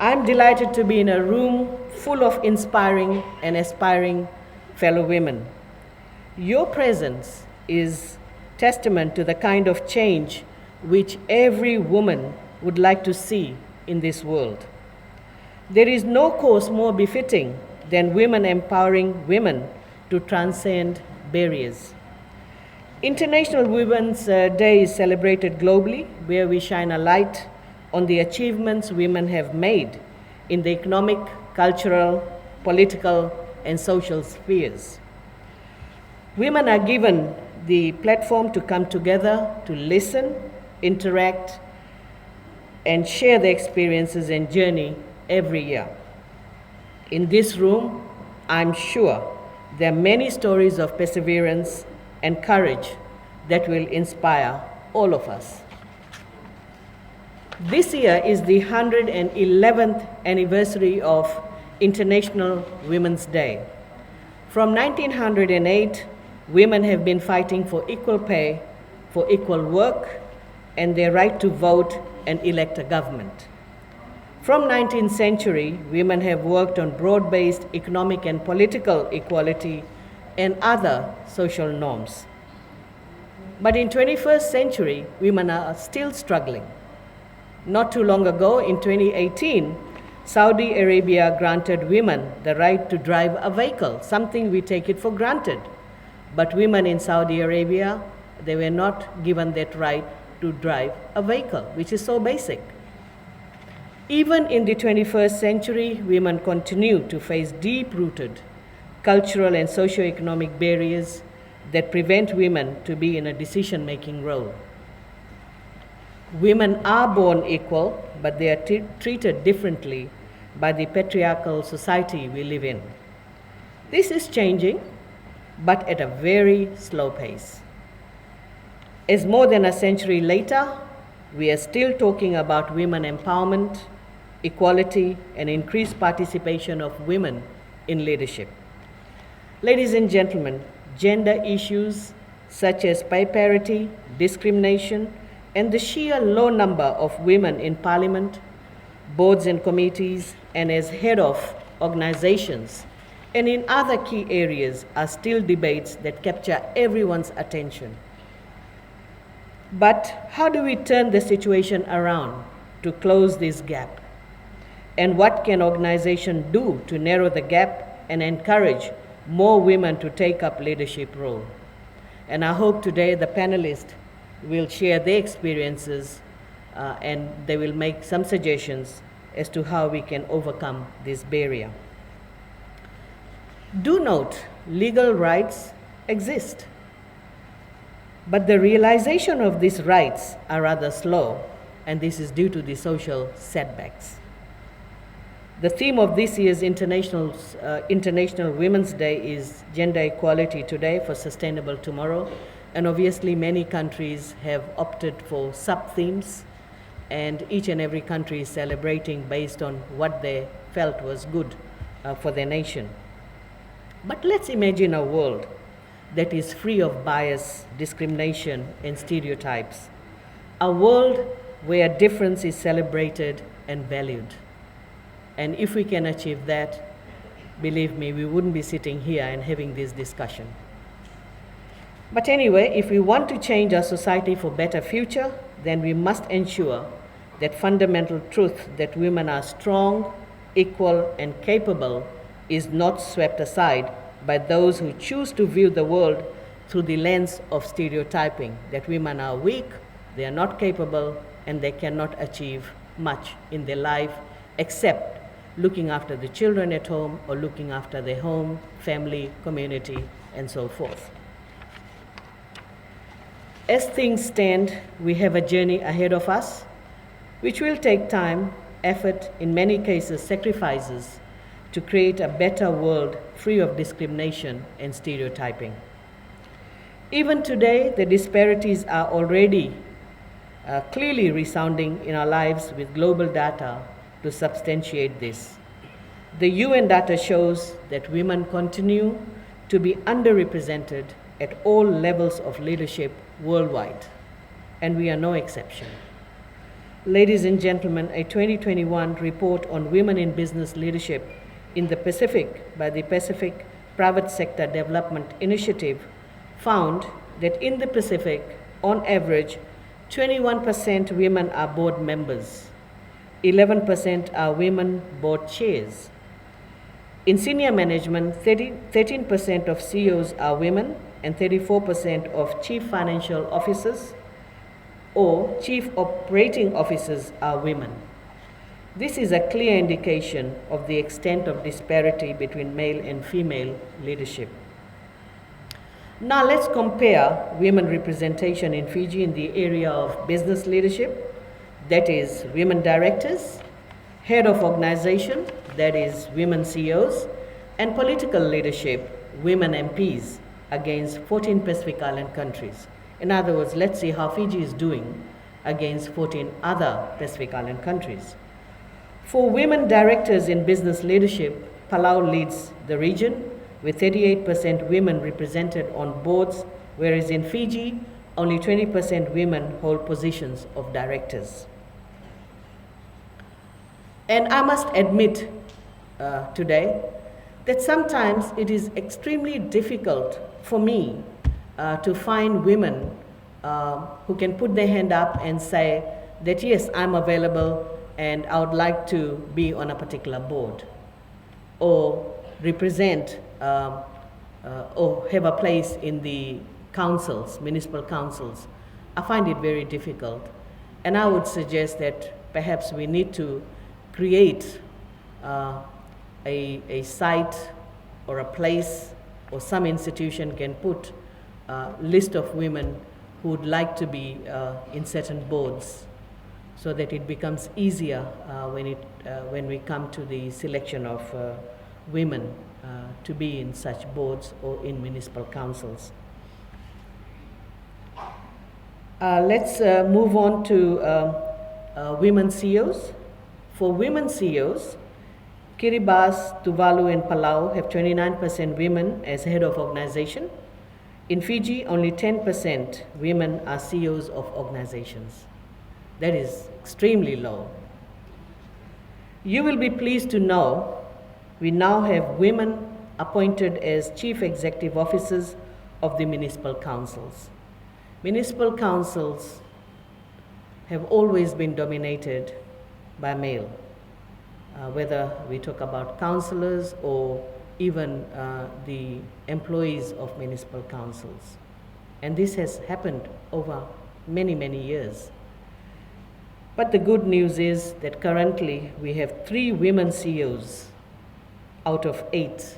I'm delighted to be in a room full of inspiring and aspiring fellow women. Your presence is testament to the kind of change which every woman would like to see in this world. There is no cause more befitting than women empowering women to transcend barriers. International Women's Day is celebrated globally, where we shine a light on the achievements women have made in the economic, cultural, political, and social spheres. Women are given the platform to come together, to listen, interact, and share their experiences and journey every year. In this room, I'm sure there are many stories of perseverance and courage that will inspire all of us. This year is the 111th anniversary of International Women's Day. From 1908, women have been fighting for equal pay, for equal work, and their right to vote and elect a government. From 19th century, women have worked on broad-based economic and political equality and other social norms. But in 21st century, women are still struggling. Not too long ago, in 2018, Saudi Arabia granted women the right to drive a vehicle, something we take it for granted. But women in Saudi Arabia, they were not given that right to drive a vehicle, which is so basic. Even in the 21st century, women continue to face deep-rooted cultural and socio-economic barriers that prevent women to be in a decision-making role. Women are born equal, but they are treated differently by the patriarchal society we live in. This is changing, but at a very slow pace. As more than a century later, we are still talking about women empowerment, equality, and increased participation of women in leadership. Ladies and gentlemen, gender issues such as pay parity, discrimination, and the sheer low number of women in parliament, boards and committees, and as head of organizations, and in other key areas are still debates that capture everyone's attention. But how do we turn the situation around to close this gap? And what can organizations do to narrow the gap and encourage more women to take up leadership role? And I hope today the panelists will share their experiences and they will make some suggestions as to how we can overcome this barrier. Do note, legal rights exist, but the realization of these rights are rather slow, and this is due to the social setbacks. The theme of this year's International Women's Day is Gender Equality Today for Sustainable Tomorrow. And obviously many countries have opted for sub-themes, and each and every country is celebrating based on what they felt was good for their nation. But let's imagine a world that is free of bias, discrimination, and stereotypes. A world where difference is celebrated and valued. And if we can achieve that, believe me, we wouldn't be sitting here and having this discussion. But anyway, if we want to change our society for a better future, then we must ensure that fundamental truth that women are strong, equal, and capable is not swept aside by those who choose to view the world through the lens of stereotyping, that women are weak, they are not capable, and they cannot achieve much in their life except looking after the children at home or looking after their home, family, community, and so forth. As things stand, we have a journey ahead of us, which will take time, effort, in many cases sacrifices, to create a better world free of discrimination and stereotyping. Even today, the disparities are already clearly resounding in our lives with global data to substantiate this. The UN data shows that women continue to be underrepresented at all levels of leadership worldwide, and we are no exception. Ladies and gentlemen, a 2021 report on women in business leadership in the Pacific by the Pacific Private Sector Development Initiative found that in the Pacific, on average, 21% women are board members, 11% are women board chairs. In senior management, 13% of CEOs are women and 34% of chief financial officers or chief operating officers are women. This is a clear indication of the extent of disparity between male and female leadership. Now let's compare women representation in Fiji in the area of business leadership, that is women directors, head of organization, that is women CEOs, and political leadership, women MPs, against 14 Pacific Island countries. In other words, let's see how Fiji is doing against 14 other Pacific Island countries. For women directors in business leadership, Palau leads the region with 38% women represented on boards, whereas in Fiji, only 20% women hold positions of directors. And I must admit today that sometimes it is extremely difficult for me to find women who can put their hand up and say that yes, I'm available and I would like to be on a particular board or represent or have a place in the councils, municipal councils. I find it very difficult. And I would suggest that perhaps we need to create a site or a place or some institution can put a list of women who would like to be in certain boards so that it becomes easier when we come to the selection of women to be in such boards or in municipal councils. Let's move on to women CEOs. For women CEOs, Kiribati, Tuvalu, and Palau have 29% women as head of organization. In Fiji, only 10% women are CEOs of organizations. That is extremely low. You will be pleased to know we now have women appointed as chief executive officers of the municipal councils. Municipal councils have always been dominated by male, whether we talk about councillors or even the employees of municipal councils. And this has happened over many, many years. But the good news is that currently we have 3 women CEOs out of 8.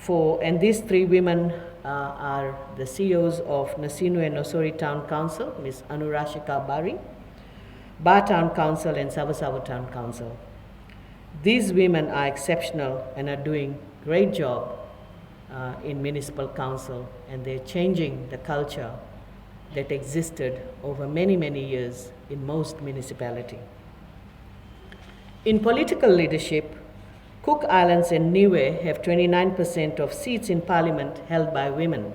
And these 3 women are the CEOs of Nasinu and Nosori Town Council, Ms. Anurashika Bari, Ba Town Council, and Savasavu Town Council. These women are exceptional and are doing great job in municipal council, and they're changing the culture that existed over many, many years in most municipalities. In political leadership, Cook Islands and Niue have 29% of seats in parliament held by women.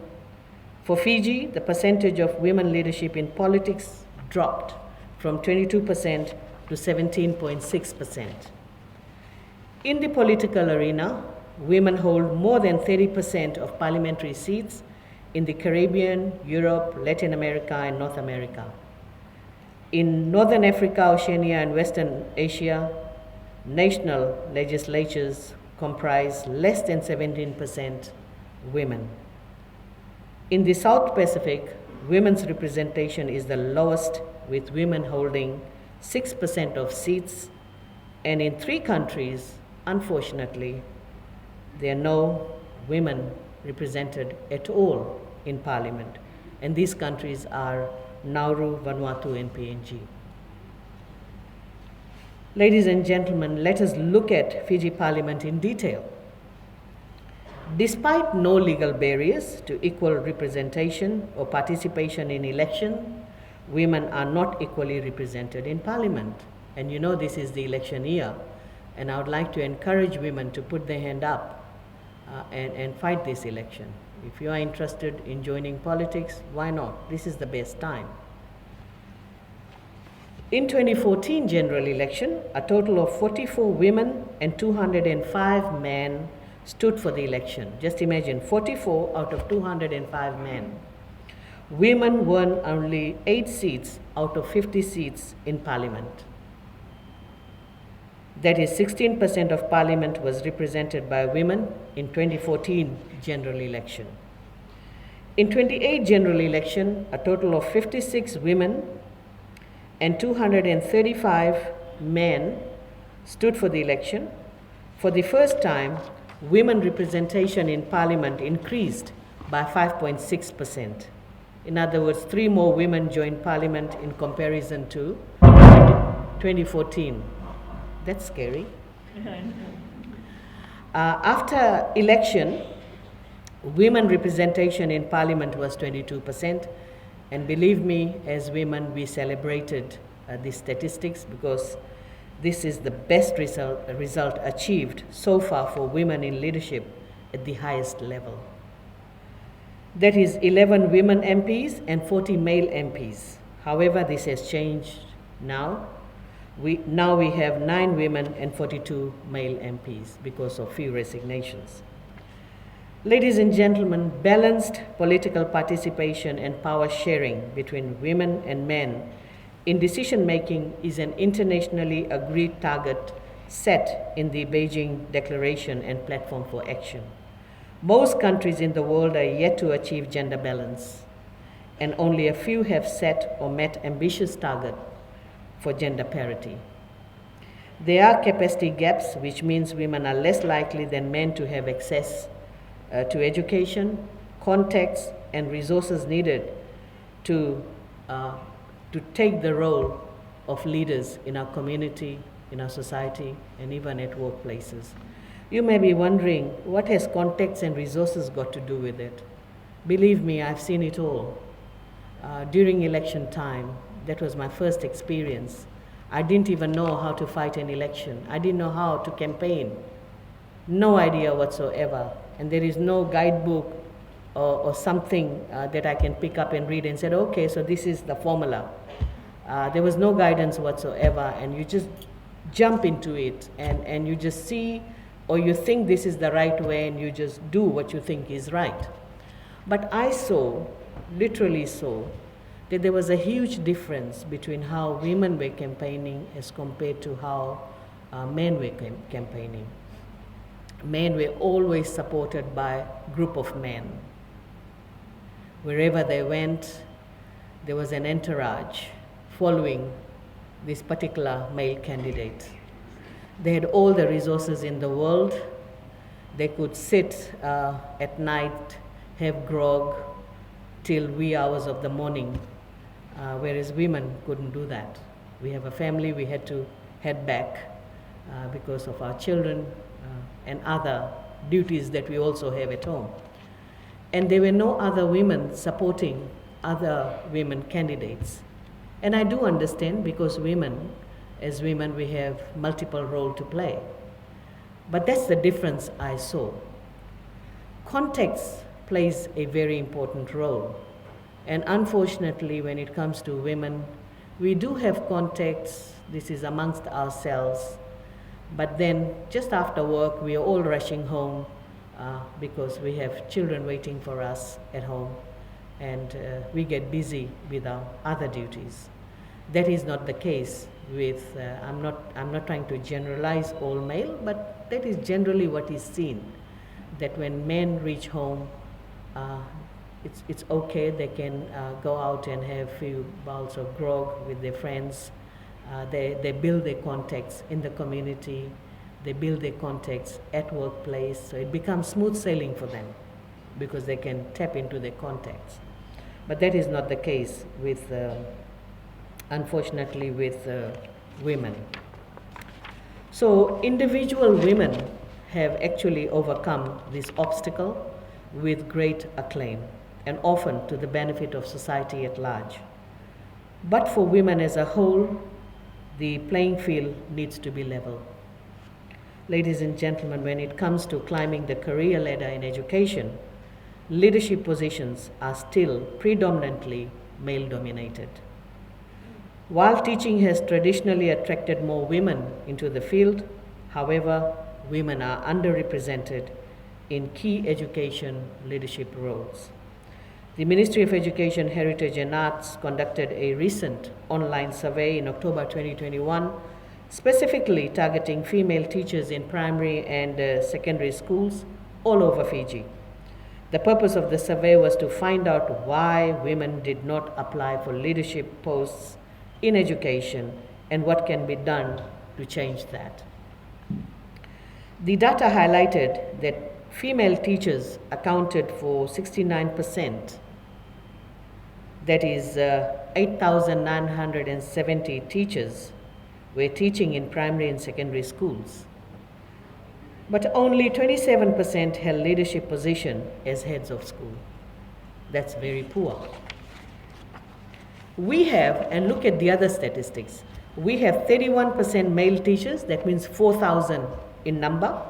For Fiji, the percentage of women leadership in politics dropped from 22% to 17.6%. In the political arena, women hold more than 30% of parliamentary seats in the Caribbean, Europe, Latin America, and North America. In Northern Africa, Oceania, and Western Asia, national legislatures comprise less than 17% women. In the South Pacific, women's representation is the lowest, with women holding 6% of seats, and in 3 countries, unfortunately, there are no women represented at all in parliament, and these countries are Nauru, Vanuatu, and PNG. Ladies and gentlemen, let us look at Fiji Parliament in detail. Despite no legal barriers to equal representation or participation in election, women are not equally represented in Parliament. And you know this is the election year, and I would like to encourage women to put their hand up and fight this election. If you are interested in joining politics, why not? This is the best time. In 2014 general election, a total of 44 women and 205 men stood for the election. Just imagine, 44 out of 205 men. Women won only 8 seats out of 50 seats in parliament. That is, 16% of parliament was represented by women in 2014 general election. In 28 general election, a total of 56 women and 235 men stood for the election. For the first time, women representation in parliament increased by 5.6%. In other words, 3 more women joined parliament in comparison to 2014. That's scary. After election, women representation in parliament was 22%. And believe me, as women, we celebrated these statistics because this is the best result achieved so far for women in leadership at the highest level. That is 11 women MPs and 40 male MPs. However, this has changed now. We have 9 women and 42 male MPs because of few resignations. Ladies and gentlemen, balanced political participation and power sharing between women and men in decision making is an internationally agreed target set in the Beijing Declaration and Platform for Action. Most countries in the world are yet to achieve gender balance, and only a few have set or met ambitious targets for gender parity. There are capacity gaps, which means women are less likely than men to have access to education, contacts, and resources needed to take the role of leaders in our community, in our society, and even at workplaces. You may be wondering, what has contacts and resources got to do with it? Believe me, I've seen it all. During election time, that was my first experience. I didn't even know how to fight an election. I didn't know how to campaign. No idea whatsoever. And there is no guidebook or something that I can pick up and read and say, okay, so this is the formula. There was no guidance whatsoever, and you just jump into it, and you just see, or you think this is the right way, and you just do what you think is right. But I saw, literally saw, that there was a huge difference between how women were campaigning as compared to how men were campaigning. Men were always supported by a group of men. Wherever they went, there was an entourage following this particular male candidate. They had all the resources in the world. They could sit at night, have grog till wee hours of the morning, whereas women couldn't do that. We have a family, we had to head back because of our children and other duties that we also have at home. And there were no other women supporting other women candidates. And I do understand, because women, as women, we have multiple roles to play. But that's the difference I saw. Context plays a very important role. And unfortunately, when it comes to women, we do have contacts. This is amongst ourselves. But then, just after work, we are all rushing home because we have children waiting for us at home, and we get busy with our other duties. That is not the case with, I'm not trying to generalize all male, but that is generally what is seen, that when men reach home, it's okay, they can go out and have a few bowls of grog with their friends. They build their contacts in the community, they build their contacts at workplace, so it becomes smooth sailing for them because they can tap into their contacts. But that is not the case with, unfortunately, with women. So individual women have actually overcome this obstacle with great acclaim, and often to the benefit of society at large. But for women as a whole, the playing field needs to be level. Ladies and gentlemen, when it comes to climbing the career ladder in education, leadership positions are still predominantly male-dominated. While teaching has traditionally attracted more women into the field, however, women are underrepresented in key education leadership roles. The Ministry of Education, Heritage and Arts conducted a recent online survey in October 2021, specifically targeting female teachers in primary and secondary schools all over Fiji. The purpose of the survey was to find out why women did not apply for leadership posts in education and what can be done to change that. The data highlighted that female teachers accounted for 69%, that is 8,970 teachers were teaching in primary and secondary schools. But only 27% held leadership position as heads of school. That's very poor. We have, and look at the other statistics, we have 31% male teachers, that means 4,000 in number,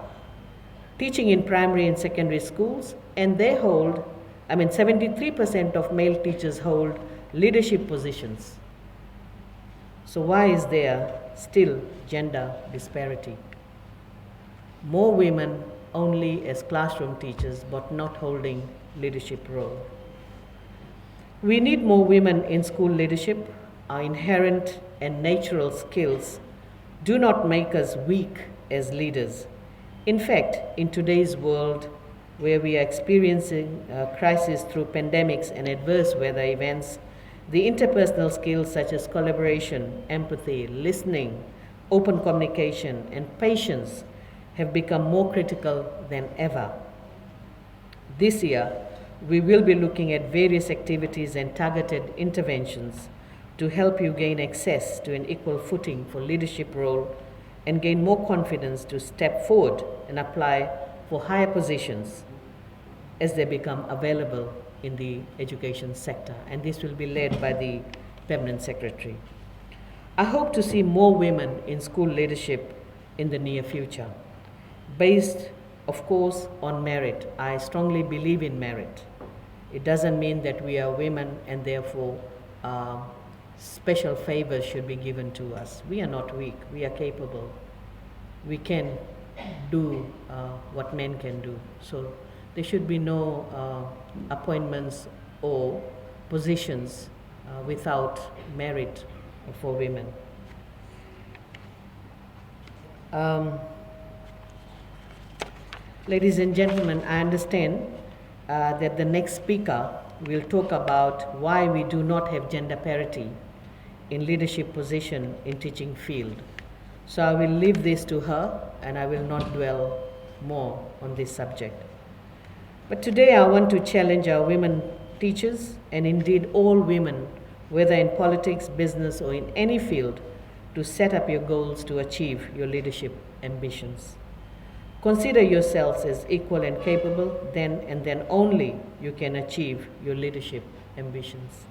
teaching in primary and secondary schools, and they hold, 73% of male teachers hold leadership positions. So why is there still gender disparity? More women only as classroom teachers, but not holding leadership role. We need more women in school leadership. Our inherent and natural skills do not make us weak as leaders. In fact, in today's world, where we are experiencing crisis through pandemics and adverse weather events, the interpersonal skills such as collaboration, empathy, listening, open communication, and patience have become more critical than ever. This year, we will be looking at various activities and targeted interventions to help you gain access to an equal footing for leadership role and gain more confidence to step forward and apply for higher positions as they become available in the education sector. And this will be led by the Permanent Secretary. I hope to see more women in school leadership in the near future, based, of course, on merit. I strongly believe in merit. It doesn't mean that we are women and therefore special favors should be given to us. We are not weak, we are capable. We can do what men can do. So there should be no appointments or positions without merit for women. Ladies and gentlemen, I understand that the next speaker will talk about why we do not have gender parity in leadership position in teaching field. So I will leave this to her and I will not dwell more on this subject. But today I want to challenge our women teachers and indeed all women, whether in politics, business or in any field, to set up your goals to achieve your leadership ambitions. Consider yourselves as equal and capable, then and then only you can achieve your leadership ambitions.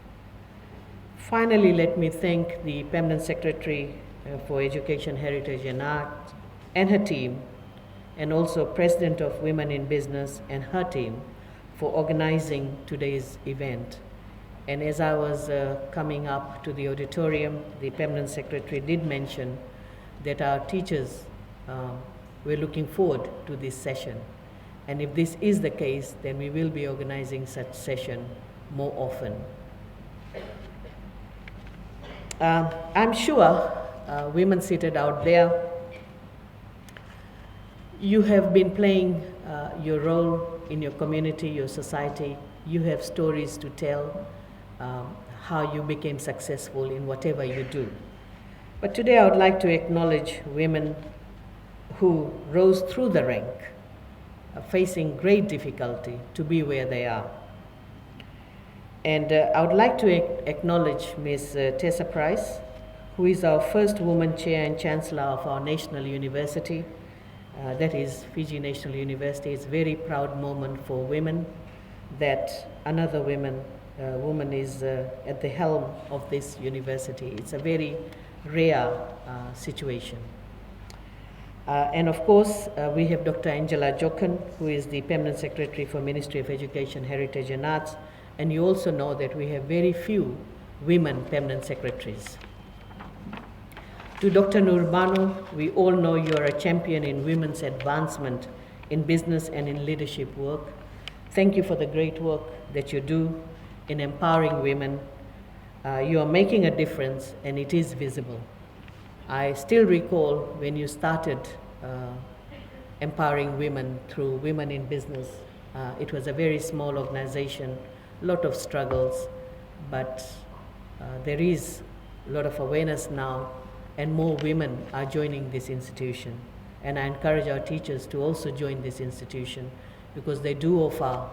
Finally, let me thank the Permanent Secretary for Education, Heritage and Art and her team, and also President of Women in Business and her team for organizing today's event. And as I was coming up to the auditorium, the Permanent Secretary did mention that our teachers we're looking forward to this session. And if this is the case, then we will be organizing such session more often. I'm sure women seated out there, you have been playing your role in your community, your society. You have stories to tell, how you became successful in whatever you do. But today I would like to acknowledge women who rose through the rank, facing great difficulty to be where they are. And I would like to acknowledge Ms. Tessa Price, who is our first woman chair and chancellor of our national university, that is Fiji National University. It's a very proud moment for women that another woman is at the helm of this university. It's a very rare situation. And of course, we have Dr. Angela Jochen, who is the Permanent Secretary for Ministry of Education, Heritage and Arts. And you also know that we have very few women permanent secretaries. To Dr. Nurbanu, we all know you are a champion in women's advancement in business and in leadership work. Thank you for the great work that you do in empowering women. You are making a difference, and it is visible. I still recall when you started empowering women through Women in Business. It was a very small organization, a lot of struggles, but there is a lot of awareness now, and more women are joining this institution. And I encourage our teachers to also join this institution, because they do offer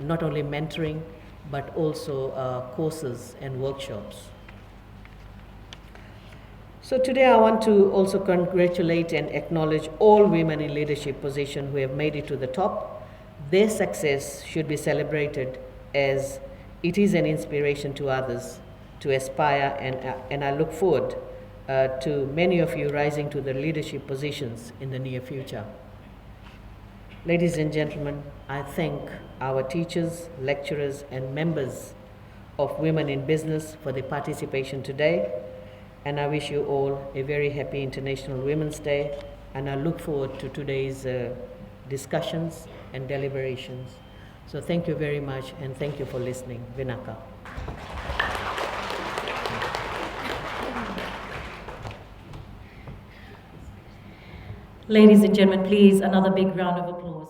not only mentoring, but also courses and workshops. So today I want to also congratulate and acknowledge all women in leadership positions who have made it to the top. Their success should be celebrated, as it is an inspiration to others to aspire, and I look forward to many of you rising to the leadership positions in the near future. Ladies and gentlemen, I thank our teachers, lecturers, and members of Women in Business for their participation today. And I wish you all a very happy International Women's Day, and I look forward to today's discussions and deliberations. So thank you very much, and thank you for listening. Vinaka. Ladies and gentlemen, please, another big round of applause.